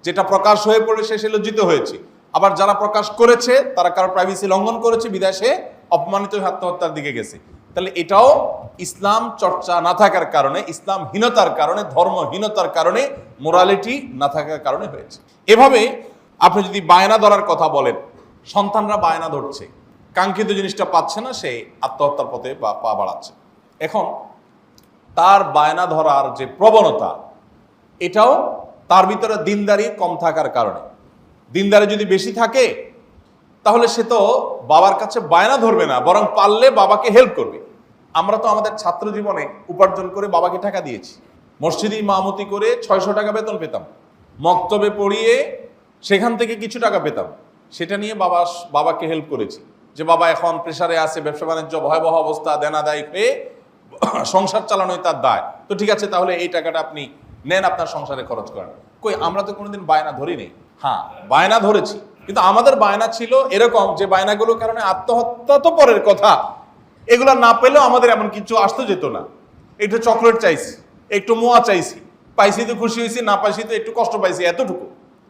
S1: যেটা প্রকাশ হয়ে পড়ে সে লজ্জিত হয়েছে। আবার যারা প্রকাশ করেছে তারা কারো প্রাইভেসি লঙ্ঘন করেছে, বিধায় সে অপমানিত হয়ে আত্মহত্যার দিকে গেছে। তাহলে এটাও ইসলাম চর্চা না থাকার কারণে, ইসলামহীনতার কারণে, ধর্মহীনতার কারণে, মোরালিটি না থাকার কারণে হয়েছে। এভাবে আপনি যদি বায়না ধরার কথা বলেন, সন্তানরা বায়না ধরছে, কাঙ্ক্ষিত জিনিসটা পাচ্ছে না, সে আত্মহত্যার পথে পা বাড়াচ্ছে। এখন তার বায়না ধরার যে প্রবণতা, এটাও তার ভিতরে দিনদারি কম থাকার কারণে। দিনদারি যদি বেশি থাকে, তাহলে সে তো বাবার কাছে বায়না ধরবে না, বরং পারলে বাবাকে হেল্প করবে। আমরা তো আমাদের ছাত্র জীবনে উপার্জন করে বাবাকে টাকা দিয়েছি, মসজিদে ইমামতি করে 600 টাকা বেতন পেতাম, মক্তবে পড়িয়ে সেখান থেকে কিছু টাকা পেতাম, সেটা নিয়ে বাবাকে হেল্প করেছি। যে বাবা এখন প্রেসারে আছে, ব্যবসা বাণিজ্য ভয়াবহ অবস্থা, দেনাদায়ী হয়ে সংসার চালানোই তার দায়, তো ঠিক আছে তাহলে এই টাকাটা আপনি নেন, আপনার সংসারে খরচ করেন। কই, আমরা তো কোনোদিন বায়না ধরিনি। হ্যাঁ, বায়না ধরেছি, কিন্তু আমাদের বায়না ছিল এরকম যে বায়নাগুলোর কারণে আত্মহত্যা তো পরের কথা, এগুলো না পেলেও আমাদের এমন কিছু আসতে যেত না। একটু চকলেট চাইছি, একটু মোয়া চাইছি, পাইছি তো খুশি হয়েছি, না পাইছি তো একটু কষ্ট পাইছি, এতটুকু।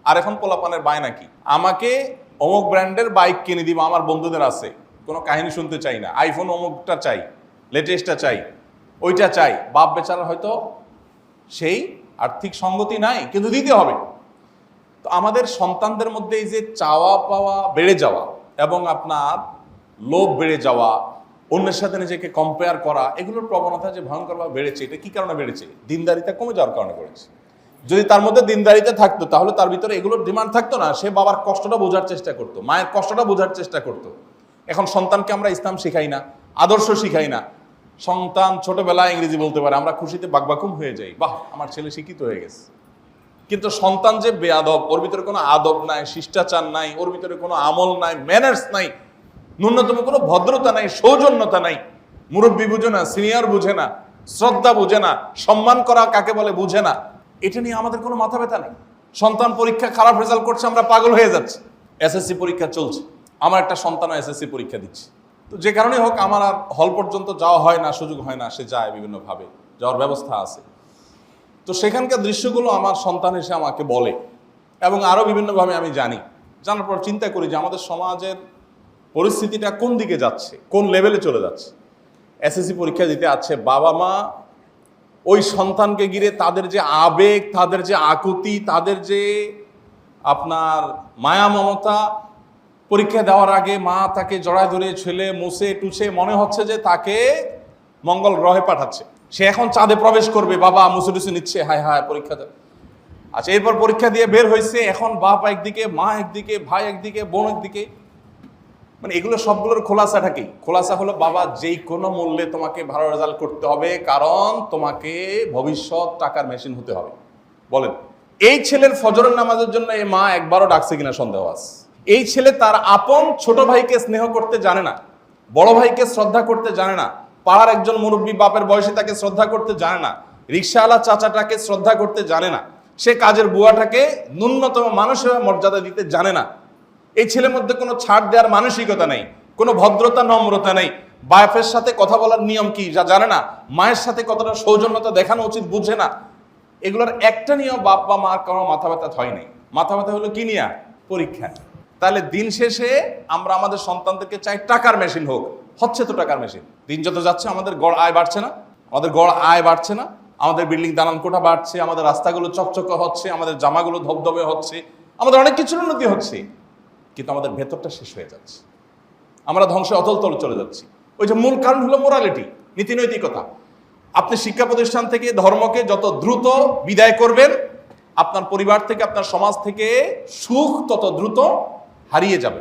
S1: আর এখন পোলাপানের বায়না কি? আমাকে অমুক ব্র্যান্ডের বাইক কিনে দিব, আমার বন্ধুদের আছে, কোনো কাহিনী শুনতে চাই না, আইফোন অমুকটা চাই, লেটেস্টটা চাই, ওইটা চাই। বাপ বেচারা হয়তো সেই আর্থিক সঙ্গতি নাই, কিন্তু দিতে হবে। তো আমাদের সন্তানদের মধ্যে এই যে চাওয়া পাওয়া বেড়ে যাওয়া এবং আপনার লোভ বেড়ে যাওয়া, অন্যের সাথে নিজেকে কম্পেয়ার করা, এগুলোর প্রবণতা যে ভয়ঙ্করভাবে বেড়েছে, এটা কি কারণে বেড়েছে? দিনদারিতা কমে যাওয়ার কারণে বেড়েছে। যদি তার মধ্যে দিনদারিতা থাকতো তাহলে তার ভিতরে এগুলোর ডিমান্ড থাকতো না। সে বাবার কষ্টটা বোঝার চেষ্টা করতো, মায়ের কষ্টটা বোঝার চেষ্টা করতো। এখন সন্তানকে আমরা ইসলাম শিখাই না, আদর্শ শিখাই না। সন্তান ছোটবেলায় ইংরেজি বলতে পারে, আমরা খুশিতে বাকবাকুম হয়ে যাই, বাহ আমার ছেলে শিক্ষিত হয়ে গেছে। কিন্তু সন্তান যে বেয়াদব, ওর ভিতরে কোনো আদব নাই, শিষ্টাচার নাই, ওর ভিতরে কোনো আমল নাই, ম্যানার্স নাই, ন্যূনতম কোনো ভদ্রতা নাই, সৌজন্যতা নাই, মুরব্বী বুঝে না, সিনিয়র বুঝে না, শ্রদ্ধা বুঝে না, সম্মান করা কাকে বলে বুঝে না, এটা নিয়ে আমাদের কোনো মাথা ব্যথা নেই। সন্তান পরীক্ষা খারাপ রেজাল্ট করছে, আমরা পাগল হয়ে যাচ্ছি। এসএসসি পরীক্ষা চলছে, আমার একটা সন্তান এসএসসি পরীক্ষা দিচ্ছে। তো যে কারণে হোক আমার আর হল পর্যন্ত যাওয়া হয় না, সুযোগ হয় না, সে যায় বিভিন্নভাবে, যাওয়ার ব্যবস্থা আছে। তো সেখানকার দৃশ্যগুলো আমার সন্তান এসে আমাকে বলে এবং আরও বিভিন্নভাবে আমি জানি। জানার পর চিন্তা করি যে আমাদের সমাজের পরিস্থিতিটা কোন দিকে যাচ্ছে, কোন লেভেলে চলে যাচ্ছে। এসএসসি পরীক্ষা দিতে আছে, বাবা মা ওই সন্তানকে ঘিরে তাদের যে আবেগ, তাদের যে আকুতি, তাদের যে আপনার মায়া মমতা, পরীক্ষা দেওয়ার আগে মা তাকে জড়ায় ধরে ছেলে মুছে টুছে মনে হচ্ছে যে তাকে মঙ্গল গ্রহে পাঠাচ্ছে। সে এখন চাঁদে প্রবেশ করবে, বাবা মুছে টুছে নিচ্ছে, হায় হায় পরীক্ষা দেয়। আচ্ছা, এরপর পরীক্ষা দিয়ে বের হয়েছে, এখন বাপ একদিকে, মা একদিকে, ভাই একদিকে, বোন একদিকে। মানে এগুলো সবগুলোর খোলাসাটা কি? খোলাসা হলো বাবা যেই কোনো মূল্যে তোমাকে ভালো রেজাল্ট করতে হবে, কারণ তোমাকে ভবিষ্যৎ টাকার মেশিন হতে হবে। বলেন, এই ছেলের ফজরের নামাজের জন্য এই মা একবারও ডাকছে কিনা সন্দেহ আছে। এই ছেলে তার আপন ছোট ভাইকে স্নেহ করতে জানে না, বড় ভাইকে শ্রদ্ধা করতে জানে না, পাড়ার একজন মুরব্বী বাপের বয়সে তাকে শ্রদ্ধা করতে জানে না, রিকশাওয়ালা চাচাটাকে শ্রদ্ধা করতে জানে না, সে কাজের বুয়াটাকে ন্যূনতম মানুষের মর্যাদা দিতে জানে না। এই ছেলের মধ্যে কোনো ছাড় দেওয়ার মানসিকতা নেই, কোনো ভদ্রতা নম্রতা নেই, বাপের সাথে কথা বলার নিয়ম কি যা জানে না, মায়ের সাথে কতটা সৌজন্যতা দেখানো উচিত বুঝে না। এগুলোর একটা নিয়ম বাপ বা মার কারো মাথা ব্যথা হয় নাই। মাথা ব্যথা হলো কি নিয়া? পরীক্ষা। তাহলে দিন শেষে আমরা আমাদের সন্তানদেরকে চাই টাকার মেশিন হোক, হচ্ছে তো টাকার মেশিন। দিন যত যাচ্ছে আমাদের গড় আয় বাড়ছে না, আমাদের গড় আয় বাড়ছে না, আমাদের বিল্ডিং দালান কোঠা বাড়ছে, আমাদের রাস্তাগুলো চকচকে হচ্ছে, আমাদের জামাগুলো ধবধবে হচ্ছে, আমাদের অনেক কিছুর উন্নতি হচ্ছে, কিন্তু আমাদের ভেতরটা শেষ হয়ে যাচ্ছে, আমরা ধ্বংসে অতল তল চলে যাচ্ছি। ওই যে মূল কারণ হলো মোরালিটি, নীতি নৈতিকতা। আপনি শিক্ষা প্রতিষ্ঠান থেকে ধর্মকে যত দ্রুত বিদায় করবেন, আপনার পরিবার থেকে, আপনার সমাজ থেকে সুখ তত দ্রুত হারিয়ে যাবে।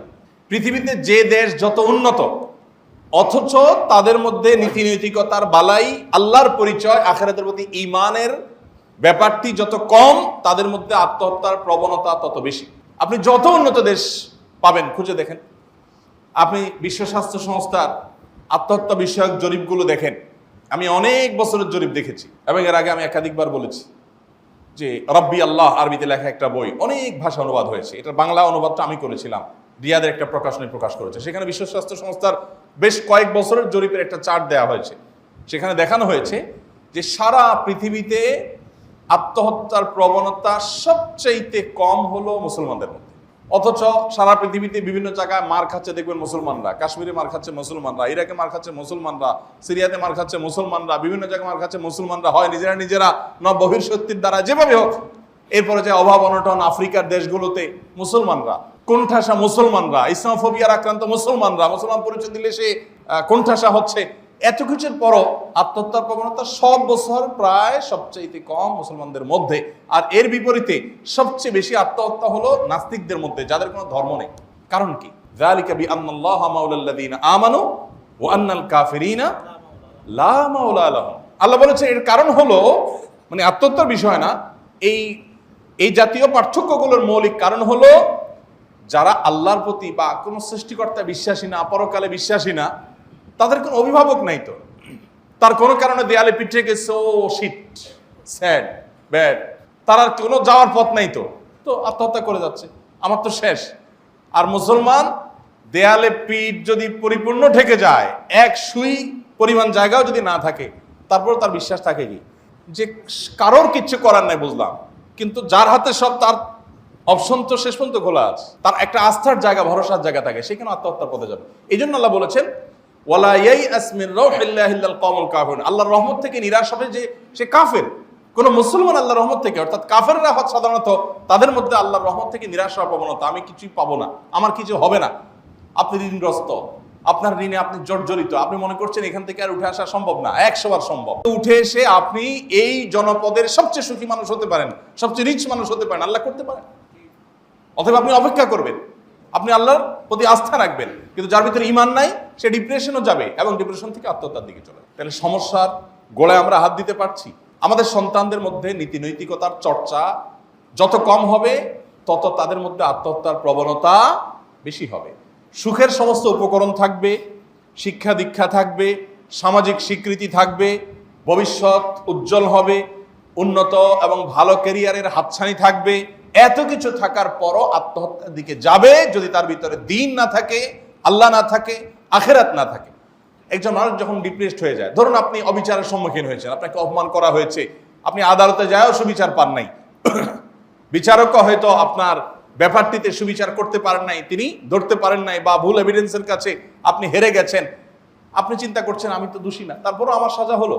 S1: পৃথিবীতে যে দেশ যত উন্নত, অথচ তাদের মধ্যে নীতি নৈতিকতার বালাই, আল্লাহর পরিচয়, আখিরাতের প্রতি ঈমানের ব্যাপারটি যত কম, তাদের মধ্যে আত্মহত্যার প্রবণতা তত বেশি। আপনি যত উন্নত দেশ পাবেন খুঁজে দেখেন, আপনি বিশ্ব স্বাস্থ্য সংস্থার আত্মহত্যা বিষয়ক জরিপগুলো দেখেন। আমি অনেক বছরের জরিপ দেখেছি এবং এর আগে আমি একাধিকবার বলেছি যে রব্বি আল্লাহ আরবিতে লেখা একটা বই, অনেক ভাষা অনুবাদ হয়েছে, এটার বাংলা অনুবাদটা আমি করেছিলাম, রিয়াদের একটা প্রকাশনী প্রকাশ করেছে। সেখানে বিশ্ব স্বাস্থ্য সংস্থার বেশ কয়েক বছরের জরিপের একটা চার্ট দেওয়া হয়েছে। সেখানে দেখানো হয়েছে যে সারা পৃথিবীতে আত্মহত্যার প্রবণতা সবচাইতে কম হলো মুসলমানদের মধ্যে, অথচ সারা পৃথিবীতে বিভিন্ন জায়গায় মার খাচ্ছে দেখবেন মুসলমানরা। কাশ্মীরে মার খাচ্ছে মুসলমানরা, ইরাকে মার খাচ্ছে মুসলমানরা, সিরিয়াতে মার খাচ্ছে মুসলমানরা, বিভিন্ন জায়গায় মার খাচ্ছে মুসলমানরা, হয় নিজেরা না বহির্শক্তির দ্বারা, যেভাবে হোক। এরপরে যে অভাব অনটন আফ্রিকার দেশগুলোতে মুসলমানরা, কোণঠাসা মুসলমানরা, ইসলামোফোবিয়ার আক্রান্ত মুসলমানরা, মুসলমান পরিচয় দিলে সে কোণঠাসা হচ্ছে। এত কিছুর পরও আত্মহত্যার প্রবণতা সব বছর প্রায় সবচেয়ে কম মুসলমানদের মধ্যে। আর এর বিপরীতে সবচেয়ে বেশি আত্মহত্যা হলো নাস্তিকদের মধ্যে, যাদের কোনো ধর্ম নেই। কারণ কি? যালিকা বিআন্নাল্লাহা মাওলাল্লাযীনা আমানু ওয়া আন্নাল কাফিরিনা লা মাওলা লাহুম। আল্লাহ বলেছেন এর কারণ হলো, মানে আত্মহত্যার বিষয় না, এই জাতীয় পার্থক্যগুলোর মৌলিক কারণ হলো যারা আল্লাহর প্রতি বা কোনো সৃষ্টিকর্তা বিশ্বাসী না, পরকালে বিশ্বাসী না, তাদের কোনো অভিভাবক নাই, তো তার কোনো কারণে দেয়ালে পিঠে গেছে, ও শিট, স্যাড, ব্যাড, তার আর কোনো যাওয়ার পথ নাই, তো আত্মহত্যা করে যাচ্ছে, আমার তো শেষ। আর মুসলমান দেয়ালে পিঠ যদি পরিপূর্ণ ঠেকে যায়, এক সুই পরিমাণ জায়গাও যদি না থাকে, তারপর তার বিশ্বাস থাকে কি যে কারোর কিচ্ছু করার নাই, বুঝলাম, কিন্তু যার হাতে সব, তার অপশন তো শেষ পর্যন্ত খোলা আছে, তার একটা আস্থার জায়গা, ভরসার জায়গা থাকে, সেখানে আত্মহত্যার পথে যাবে। এই জন্য আল্লাহ বলেছেন ওয়ালা ইয়াইআস মিন রাউহিল্লাহি ইল্লাল কওমুল কাফিরুন, আল্লাহর রহমত থেকে নিরাশ হবে যে সে কাফের, কোন মুসলমান আল্লাহর রহমত থেকে, অর্থাৎ কাফেররা সাধারণত তাদের মধ্যে আল্লাহর রহমত থেকে নিরাশার প্রবণতা, আমি কিছুই পাবো না, আমার কিছু হবে না। আপনি ঋণগ্রস্ত, আপনার ঋণে আপনি জর্জরিত, আপনি মনে করছেন এখান থেকে আর উঠে আসা সম্ভব না। 100 বার সম্ভব। উঠে এসে আপনি এই জনপদের সবচেয়ে সুখী মানুষ হতে পারেন, সবচেয়ে রিচ মানুষ হতে পারেন, আল্লাহ করতে পারেন। অথবা আপনি অপেক্ষা করবেন, আপনি আল্লাহর প্রতি আস্থা রাখবেন, কিন্তু যার ভিতরে ঈমান নাই সে ডিপ্রেশনও যাবে এবং ডিপ্রেশন থেকে আত্মহত্যার দিকে চলে। তাহলে সমস্যার গোড়ায় আমরা হাত দিতে পারছি। আমাদের সন্তানদের মধ্যে নীতি নৈতিকতার চর্চা যত কম হবে, তত তাদের মধ্যে আত্মহত্যার প্রবণতা বেশি হবে। সুখের সমস্ত উপকরণ থাকবে, শিক্ষা দীক্ষা থাকবে, সামাজিক স্বীকৃতি থাকবে, ভবিষ্যৎ উজ্জ্বল হবে, উন্নত এবং ভালো ক্যারিয়ারের হাতছানি থাকবে, এত কিছু থাকার পরও আত্মহত্যার দিকে যাবে যদি তার ভিতরে দ্বীন না থাকে, আল্লাহ না থাকে, আখেরাত না থাকে। একজন মানুষ যখন ডিপ্রেসড হয়ে যায়, ধরুন আপনি অবিচারের সম্মুখীন হয়েছেন, আপনাকে অপমান করা হয়েছে, আপনি আদালতে যায়ও সুবিচার পান নাই, বিচারকও হয়তো আপনার ব্যাপারটিতে সুবিচার করতে পারেন নাই, তিনি ধরতে পারেন নাই, বা ভুল এভিডেন্সের কাছে আপনি হেরে গেছেন। আপনি চিন্তা করছেন আমি তো দোষী না, তারপরও আমার সাজা হলো।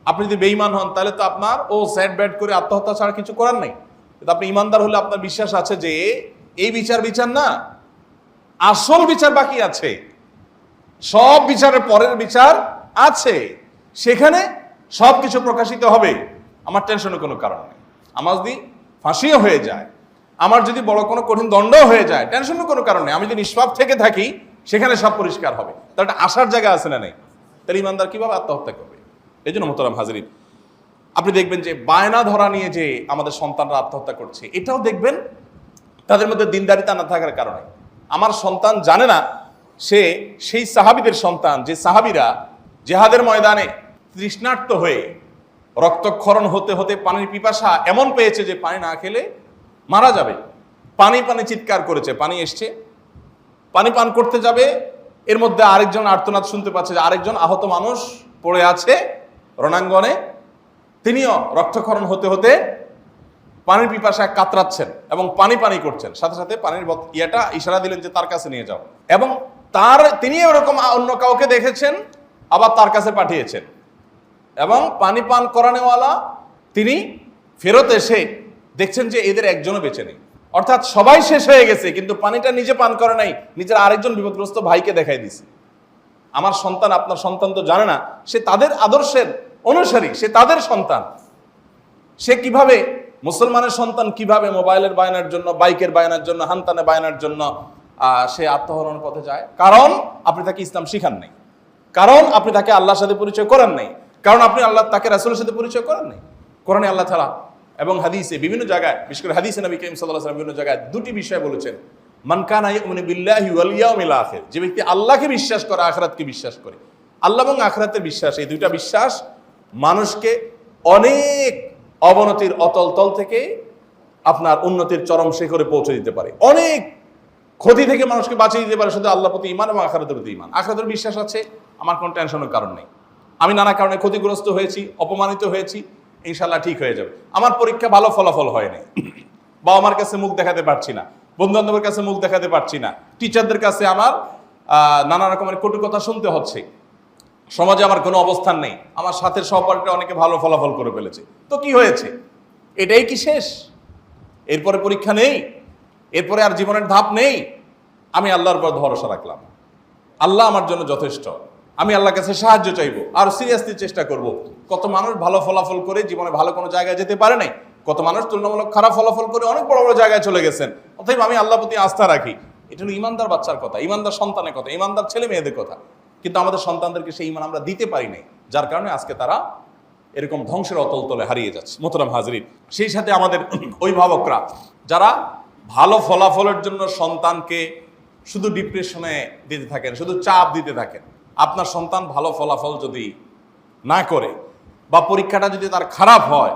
S1: আপনি যদি বেঈমান হন তাহলে তো আপনার স্যাড ব্যাড করে আত্মহত্যা ছাড়া কিছু করার নাই। কিন্তু আপনি ইমানদার হলে আপনার বিশ্বাস আছে যে এই বিচার না, আসল বিচার বাকি আছে, সব বিচারের পরের বিচার আছে, সেখানে সবকিছু প্রকাশিত হবে। আমার টেনশনের কোনো কারণ নেই। আমার যদি ফাঁসিও হয়ে যায়, আমার যদি বড় কোনো কঠিন দণ্ড হয়ে যায়, টেনশনের কোনো কারণ নেই। আমি যদি নিষ্পাপ থেকে থাকি, সেখানে সব পরিষ্কার হবে। তার একটা আশার জায়গা আছে না নেই? তাহলে ইমানদার কিভাবে আত্মহত্যা করবে? এই জন্য মোহতারাম হাজরিন, আপনি দেখবেন যে বায়না ধরা নিয়ে যে আমাদের সন্তানরা আত্মহত্যা করছে, এটাও দেখবেন তাদের মধ্যে দিনদারিতা না থাকার কারণে। আমার সন্তান জানে না সে সেই সাহাবীদের সন্তান যে সাহাবীরা জেহাদের ময়দানে তৃষ্ণার্ত হয়ে রক্তক্ষরণ হতে হতে পানির পিপাসা এমন পেয়েছে যে পানি না খেলে মারা যাবে। পানি পানি চিৎকার করেছে, পানি এসছে, পানি পান করতে যাবে, এর মধ্যে আরেকজন আর্তনাদ শুনতে পাচ্ছে যে আরেকজন আহত মানুষ পড়ে আছে রণাঙ্গনে, তিনিও রক্তক্ষরণ হতে হতে পানির পিপাসায় কাতরাচ্ছেন এবং পানি পানি করছেন। সাথে সাথে পানির ইশারা দিলেন যে তার কাছে নিয়ে যাও, এবং তিনি ওরকম অন্য কাউকে দেখেছেন, আবার তার কাছে পাঠিয়েছেন, এবং পানি পান করানোওয়ালা তিনি ফেরত এসে দেখছেন যে এদের একজনও বেঁচে নেই। অর্থাৎ সবাই শেষ হয়ে গেছে, কিন্তু পানিটা নিজে পান করে নাই, নিজের আরেকজন বিপদগ্রস্ত ভাইকে দেখাই দিছে। আমার সন্তান, আপনার সন্তান তো জানে না সে তাদের আদর্শের অনুসারী, সে তাদের সন্তান। সে কিভাবে মুসলমানের সন্তান কিভাবে মোবাইলের বায়নার জন্য, বাইকের বায়নার জন্য, হানতানে বায়নার জন্য সে আত্মহরণের পথে যায়? কারণ আপনি তাকে ইসলাম শিখান নাই, কারণ আপনি তাকে আল্লাহর সাথে পরিচয় করান নাই, কারণ আপনি তাকে রাসূলের সাথে পরিচয় করান নাই। কোরআনে আল্লাহ তাআলা এবং হাদিসে বিভিন্ন জায়গায়, বিশেষ করে হাদিসে নবী করিম সাল্লাল্লাহু আলাইহি ওয়াসাল্লাম বিভিন্ন জায়গায় দুটি বিষয় বলেছেন। মান কানা ইউমিনু বিল্লাহি ওয়াল ইয়াউমিল আখির, যে ব্যক্তি আল্লাহকে বিশ্বাস করে, আখিরাতকে বিশ্বাস করে। আল্লাহ এবং আখিরাতের বিশ্বাস, এই দুইটা বিশ্বাস মানুষকে অনেক অবনতির অতল তল থেকে আপনার উন্নতির চরম শিখরে পৌঁছে দিতে পারে, অনেক ক্ষতি থেকে মানুষকে বাঁচিয়ে দিতে পারে। শুধু আল্লাহর প্রতি ঈমান এবং আখিরাতের প্রতি ঈমান। আখিরাতের বিশ্বাস আছে, আমার কোনো টেনশনের কারণ নেই। আমি নানা কারণে ক্ষতিগ্রস্ত হয়েছি, অপমানিত হয়েছি, ইনশাল্লাহ ঠিক হয়ে যাবে। আমার পরীক্ষা ভালো ফলাফল হয়নি, বাবা মার কাছে মুখ দেখাতে পারছি না, বন্ধু বান্ধবের কাছে মুখ দেখাতে পারছি না, টিচারদের কাছে আমার নানা রকমের কটু কথা শুনতে হচ্ছে, সমাজে আমার কোনো অবস্থান নেই, আমার সাথের সহপাঠীরা অনেকে ভালো ফলাফল করে ফেলেছে, তো কি হয়েছে? এটাই কি শেষ? এরপরে পরীক্ষা নেই? এরপরে আর জীবনের ধাপ নেই? আমি আল্লাহর উপর ভরসা রাখলাম, আল্লাহ আমার জন্য যথেষ্ট, আমি আল্লাহর কাছে সাহায্য চাইবো, আর সিরিয়াসলি চেষ্টা করব। কত মানুষ ভালো ফলাফল করে জীবনে ভালো কোনো জায়গায় যেতে পারে নাই, কত মানুষ তুলনামূলক খারাপ ফলাফল করে অনেক বড় বড় জায়গায় চলে গেছেন। অতএব আমি আল্লাহর প্রতি আস্থা রাখি। এটা হলো ইমানদার বাচ্চার কথা, ইমানদার সন্তানের কথা, ইমানদার ছেলে মেয়েদের কথা। কিন্তু আমাদের সন্তানদেরকে সেই ইমান আমরা দিতে পারি নাই, যার কারণে আজকে তারা এরকম ধ্বংসের অতল তলে হারিয়ে যাচ্ছে। মোহতারাম হাজরিন, সেই সাথে আমাদের অভিভাবকরা যারা ভালো ফলাফলের জন্য সন্তানকে শুধু ডিপ্রেশনে দিতে থাকেন, শুধু চাপ দিতে থাকেন। আপনার সন্তান ভালো ফলাফল যদি না করে বা পরীক্ষাটা যদি তার খারাপ হয়,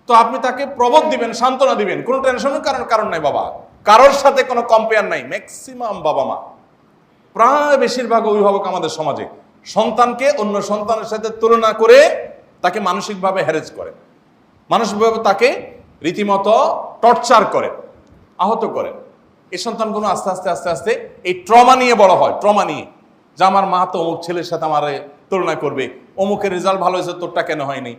S1: তো আপনি তাকে প্রবোধ দিবেন, সান্ত্বনা দিবেন, কোনো টেনশনের কারণ নাই। বাবা কারোর সাথে কোনো কম্পেয়ার নাই। ম্যাক্সিমাম বাবা মা, প্রায় বেশিরভাগ অভিভাবক আমাদের সমাজে সন্তানকে অন্য সন্তানের সাথে তুলনা করে তাকে মানসিকভাবে হ্যারেজ করে, মানসিকভাবে তাকে রীতিমতো টর্চার করে, আহত করে। এই সন্তানগুলো আস্তে আস্তে আস্তে আস্তে এই ট্রমা নিয়ে বড় হয়, ট্রমা নিয়ে, যে আমার মা তো অমুক ছেলের সাথে আমার তুলনা করবে, অমুকের রেজাল্ট ভালো হয়েছে তোরটা কেন হয়নি,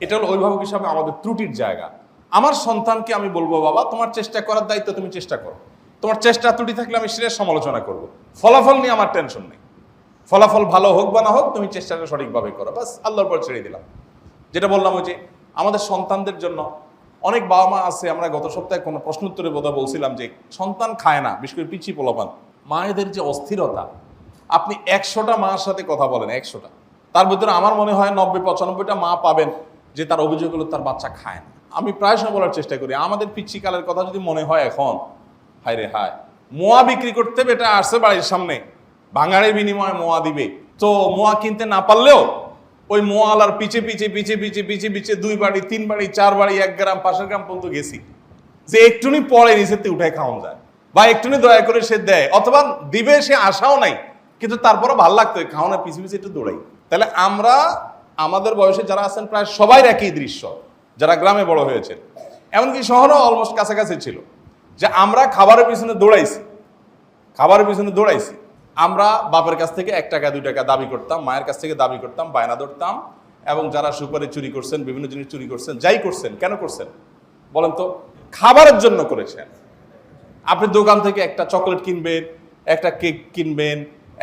S1: এটা হলো অভিভাবক হিসাবে আমাদের ত্রুটির জায়গা। আমার সন্তানকে আমি বলবো, বাবা তোমার চেষ্টা করার দায়িত্ব, তুমি চেষ্টা করো। তোমার চেষ্টা ত্রুটি থাকলে আমি সেটা সমালোচনা করব। ফলাফল নিয়ে আমার টেনশন নেই। ফলাফল ভালো হোক বা না হোক, তুমি চেষ্টাটা সঠিকভাবে করো, বাস আল্লাহর পর ছেড়ে দিলাম। যেটা বললাম ওই যে আমাদের সন্তানদের জন্য অনেক বাবা মা আছে, আমরা গত সপ্তাহে কোনো প্রশ্নোত্তরে বোধহয় বলছিলাম যে সন্তান খায় না, বিশেষ করে পিচ্ছি পোলাপান, মায়েদের যে অস্থিরতা। আপনি 100টা মার সাথে কথা বলেন, 100টা, তার ভিতরে আমার মনে হয় 90-95টা মা পাবেন যে তার অভিযোগ হলো তার বাচ্চা খায় না। আমি প্রায় সময় বলার চেষ্টা করি, আমাদের পিচ্ছিকালের কথা যদি মনে হয় এখন, হায় রে হায়, মোয়া বিক্রি করতে এটা আসছে বাড়ির সামনে, ভাঙাড়ের বিনিময়ে মোয়া দিবে, তো মোয়া কিনতে না পারলেও ওই মোয়ালার পিছে পিছে পিছে পিছে পিছে পিছে 2 বাড়ি 3 বাড়ি 4 বাড়ি 1 গ্রাম 5 গ্রাম পর্যন্ত গেছি, যে একটুনি পরে নিচেতে উঠায় খাওয়া যায়, বা একটুনি দয়া করে সে দেয়, অথবা দিবে সে আশাও নাই, কিন্তু তারপরও ভাল লাগতো খাওয়ানোর পিছে পিছে একটু দৌড়াই। তাহলে আমরা আমাদের বয়সে যারা আছেন প্রায় সবাই একই দৃশ্য, যারা গ্রামে বড় হয়েছে, এমনকি শহরও অলমোস্ট কাছাকাছি ছিল, যে আমরা খাবারের পিছনে দৌড়াইছি, খাবারের পিছনে দৌড়াইছি। আমরা বাপের কাছ থেকে 1 টাকা 2 টাকা দাবি করতাম, মায়ের কাছ থেকে দাবি করতাম, বায়না ধরতাম, এবং যারা সুপারি চুরি করছেন, বিভিন্ন জিনিস চুরি করছেন, যাই করছেন, কেন করছেন বলেন তো? খাবারের জন্য করেছেন। আপনি দোকান থেকে একটা চকলেট কিনবেন, একটা কেক কিনবেন,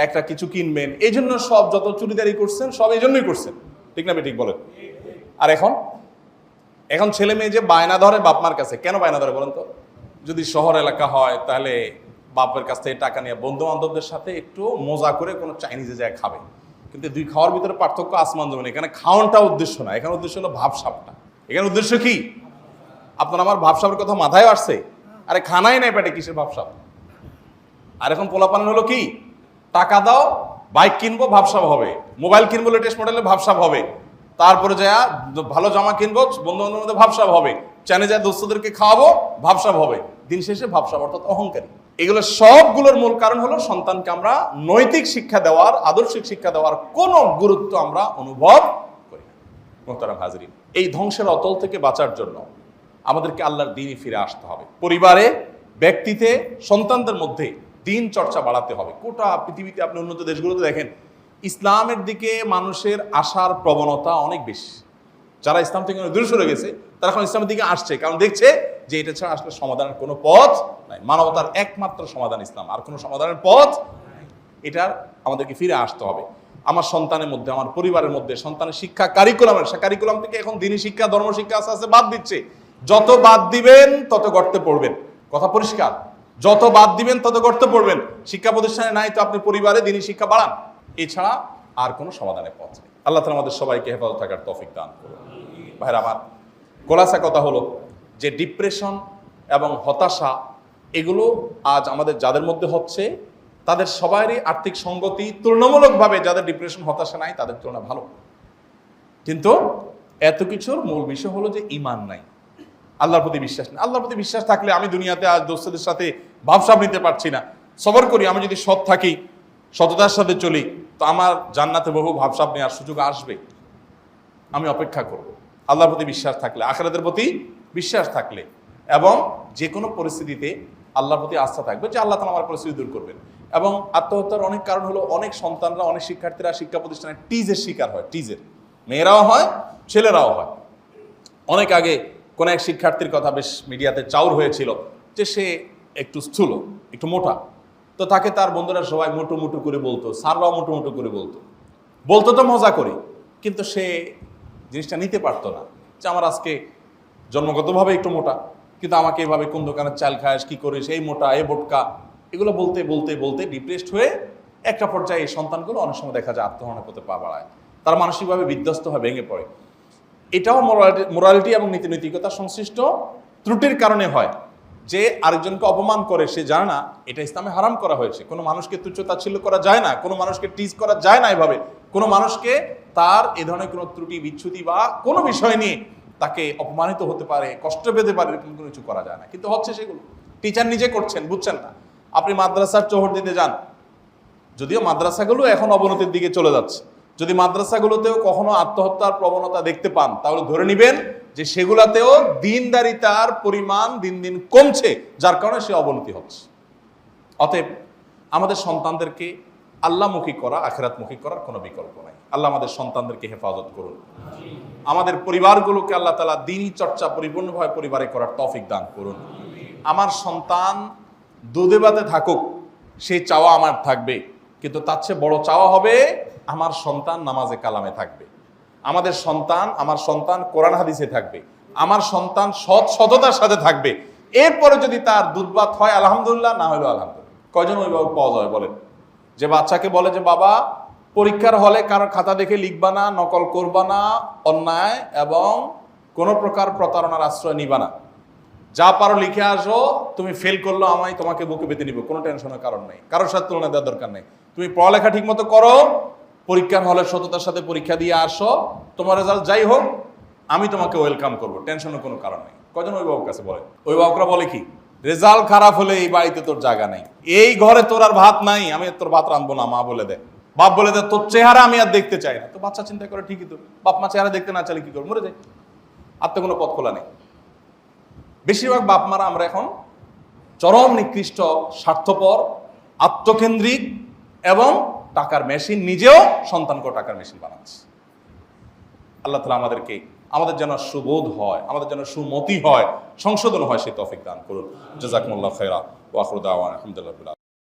S1: একটা কিছু কিনবেন, এই জন্য সব যত চুরিদারি করছেন সব এই জন্যই করছেন, ঠিক না ঠিক বলেন? আর এখন ছেলে মেয়ে যে বায়না ধরে বাপ মার কাছে, কেন বায়না ধরে বলেন তো? যদি শহর এলাকা হয় তাহলে বাপের কাছ থেকে টাকা নিয়ে বন্ধু বান্ধবদের সাথে একটু মজা করে কোনো চাইনিজে যায় খাবে, কিন্তু 2 খাওয়ার ভিতরে পার্থক্য আসমান জমিন। এখানে খাওয়ানটা উদ্দেশ্য না, এখানে উদ্দেশ্য হলো ভাবসাবটা। এখানে উদ্দেশ্য কি? আপনার আমার ভাবসাবের কথা মাথায় আসছে? আরে খানাই নাই পেটে, কিসের ভাবসাব? আর এখন পোলাপান হলো কি, টাকা দাও, বাইক কিনবো, ভাবসাব হবে, মোবাইল কিনবো লেটেস্ট মডেলের, ভাবসাব হবে, তারপরে যা ভালো জামা কিনবো, বন্ধু বান্ধবের মধ্যে ভাবসাব হবে, চাইনে যায় দোস্তদেরকে খাওয়াবো, ভাবসাব হবে। দিন শেষে ভাবসাব অর্থাৎ অহংকারী। এগুলো সবগুলোর মূল কারণ হলো সন্তানকে আমরা নৈতিক শিক্ষা দেওয়ার, আদর্শিক শিক্ষা দেওয়ার কোনো গুরুত্ব আমরা অনুভব করি না। মোহতারাম হাজরিন, এই ধ্বংসের অতল থেকে বাঁচার জন্য আমাদেরকে আল্লাহর দ্বীনে ফিরে আসতে হবে। পরিবারে, ব্যক্তিতে, সন্তানদের মধ্যে দিন চর্চা বাড়াতে হবে। গোটা পৃথিবীতে আপনি উন্নত দেশগুলোতে দেখেন, ইসলামের দিকে মানুষের আসার প্রবণতা অনেক বেশি। যারা ইসলাম থেকে দূরে সরে গেছে তারা এখন ইসলামের দিকে আসছে, কারণ দেখছে যে এটা ছাড়া আসলে সমাধানের কোনো পথ নাই। মানবতার একমাত্র সমাধান ইসলাম, আর কোনো সমাধানের পথ নাই। এটার আমাদেরকে ফিরে আসতে হবে। আমার সন্তানের মধ্যে, আমার পরিবারের মধ্যে সন্তানের শিক্ষা কারিকুলাম থেকে এখন দ্বীনি শিক্ষা, ধর্ম শিক্ষা আস্তে আস্তে বাদ দিচ্ছে। যত বাদ দিবেন তত গর্তে পড়বেন, কথা পরিষ্কার। যত বাদ দিবেন তত গর্তে পড়বেন। শিক্ষা প্রতিষ্ঠানে নাই তো আপনি পরিবারে দ্বীনি শিক্ষা বাড়ান, এছাড়া আর কোনো সমাধানের পথ নেই। আল্লাহ তাআলা আমাদের সবাইকে হেফাজত থাকার তৌফিক দান করুন। ভাইরা আমার, খোলাসা কথা হলো যে ডিপ্রেশন এবং হতাশা এগুলো আজ আমাদের যাদের মধ্যে হচ্ছে, তাদের সবারই আর্থিক সঙ্গতি তুলনামূলকভাবে যাদের ডিপ্রেশন হতাশা নাই তাদের তুলনা ভালো। কিন্তু এত কিছুর মূল বিষয় হলো যে ঈমান নাই, আল্লাহর প্রতি বিশ্বাস নেই। আল্লাহর প্রতি বিশ্বাস থাকলে আমি দুনিয়াতে আজ দোস্তদের সাথে ভাবসাব নিতে পারছি না। সবর করি, আমি যদি সৎ থাকি, সততার সাথে চলি, তো আমার জান্নাতে বহু ভাবসাব নেওয়ার সুযোগ আসবে। আমি অপেক্ষা করব। আল্লাহর প্রতি বিশ্বাস থাকলে, আখিরাতের প্রতি বিশ্বাস থাকলে, এবং যে কোনো পরিস্থিতিতে আল্লাহর প্রতি আস্থা থাকবে যে আল্লাহ তাআলা আমার পরিস্থিতি দূর করবেন। এবং আত্মহত্যার অনেক কারণ হলো অনেক সন্তানরা, অনেক শিক্ষার্থীরা শিক্ষা প্রতিষ্ঠানে টিজের শিকার হয়। টিজের, মেয়েরাও হয়, ছেলেরাও হয়। অনেক আগে কোনো এক শিক্ষার্থীর কথা বেশ মিডিয়াতে চাউর হয়েছিল যে সে একটু স্থূল, একটু মোটা, তো তাকে তার বন্ধুরা সবাই মোটু মোটু করে বলতো, স্যাররাও মোটু মোটু করে বলতো তো মজা করে, কিন্তু সে জিনিসটা নিতে পারতো না যে আমার আজকে জন্মগতভাবে একটু মোটা, কিন্তু আমাকে এভাবে কোন দোকানের চাল খাস, কি করিস, এই মোটা, এই বোটকা, এগুলো বলতে বলতে বলতে ডিপ্রেসড হয়ে একটা পর্যায়ে এই সন্তানগুলো অনেক সময় দেখা যায় আত্মহননের পথে পা বাড়ায়, তারা মানসিকভাবে বিধ্বস্ত হয়ে ভেঙে পড়ে। এটাও মোরালিটি এবং নীতিনৈতিকতা সংশ্লিষ্ট ত্রুটির কারণে হয় যে আরেকজনকে অপমান করে, সে জানে না এটা ইসলামে হারাম করা হয়েছে। কোনো মানুষকে তুচ্ছ-তাচ্ছিল্য করা যায় না, কোনো মানুষকে টিজ করা যায় না, এভাবে কোনো মানুষকে তার এ ধরনের কোনো ত্রুটি বিচ্যুতি বা কোনো বিষয় নিয়ে তাকে অপমানিত হতে পারে, কষ্ট পেতে পারে, এরকম কোনো কিছু করা যায় না। কিন্তু হচ্ছে সেগুলো টিচার নিজে করছেন, বুঝছেন না। আপনি মাদ্রাসার চোহর দিতে যান, যদিও মাদ্রাসাগুলো এখন অবনতির দিকে চলে যাচ্ছে, যদি মাদ্রাসাগুলোতেও কখনো আত্মহত্যার প্রবণতা দেখতে পান তাহলে ধরে নেবেন যে সেগুলাতেও দিনদারিতার পরিমাণ দিন দিন কমছে, যার কারণে সে অবনতি হচ্ছে। অতএব আমাদের সন্তানদেরকে আল্লাহমুখী করা, আখিরাতমুখী করার কোনো বিকল্প নাই। আল্লাহ আমাদের সন্তানদেরকে হেফাজত করুন। আমাদের পরিবারগুলোকে আল্লাহ তাআলা দ্বীনি চর্চা পরিপূর্ণভাবে পরিবারে করার তৌফিক দান করুন। আমার সন্তান দুধে ভাতে থাকুক, সেই চাওয়া আমার থাকবে, কিন্তু তার চেয়ে বড় চাওয়া হবে আমার সন্তান নামাজে কালামে থাকবে, আমার সন্তান কোরআন হাদিসে থাকবে, আমার সন্তান সততার সাথে থাকবে। এরপরে যদি তার দুধ ভাত হয় আলহামদুলিল্লাহ, না হলো আলহামদুলিল্লাহ। কয়জন অভিভাবক পাওয়া যায় বলেন, যে বাচ্চাকে বলে যে বাবা পরীক্ষার হলে কারোর খাতা দেখে লিখবা না, নকল করবা না, অন্যায় এবং কোনো প্রকার প্রতারণার আশ্রয় নিবা না, যা পারো লিখে আসো, তুমি ফেল করলো আমায় তোমাকে বুকে বেঁধে নিব, কোনো টেনশনের কারণ নেই, কারোর সাথে তুলনা দেওয়ার দরকার নেই, তুমি পড়ালেখা ঠিক মতো করো, পরীক্ষার হলে সততার সাথে পরীক্ষা দিয়ে আসো, তোমার রেজাল্ট যাই হোক আমি তোমাকে ওয়েলকাম করবো, টেনশনের কোনো কারণ নেই। কজন অভিভাবক কাছে বলে? অভিভাবকরা বলে কি, রেজাল্ট খারাপ হলে এই বাড়িতে তোর জায়গা নেই, এই ঘরে তোর আর ভাত নাই, আমি তোর ভাত রাঁধবো না, মা বলে দেয়, বাপ বলে দেয় তোর চেহারা আমি আর দেখতে চাই না। তো বাচ্চা চিন্তা করে ঠিকই তো, বাপ মা চেহারা দেখতে না চাইলে কি করবো, মরে যায়, আর তো কোনো পথ খোলা নেই। বেশিরভাগ বাপ মারা আমরা এখন চরম নিকৃষ্ট, স্বার্থপর, আত্মকেন্দ্রিক এবং টাকার মেশিন, নিজেও সন্তানকেও টাকার মেশিন বানাচ্ছি। আল্লাহ তাআলা আমাদের যেন সুবোধ হয়, আমাদের যেন সুমতি হয়, সংশোধন হয়, সেই তৌফিক দান করুন। জাযাকুমুল্লাহু খাইরা ওয়া আখিরু দাওয়ানা আলহামদুলিল্লাহ।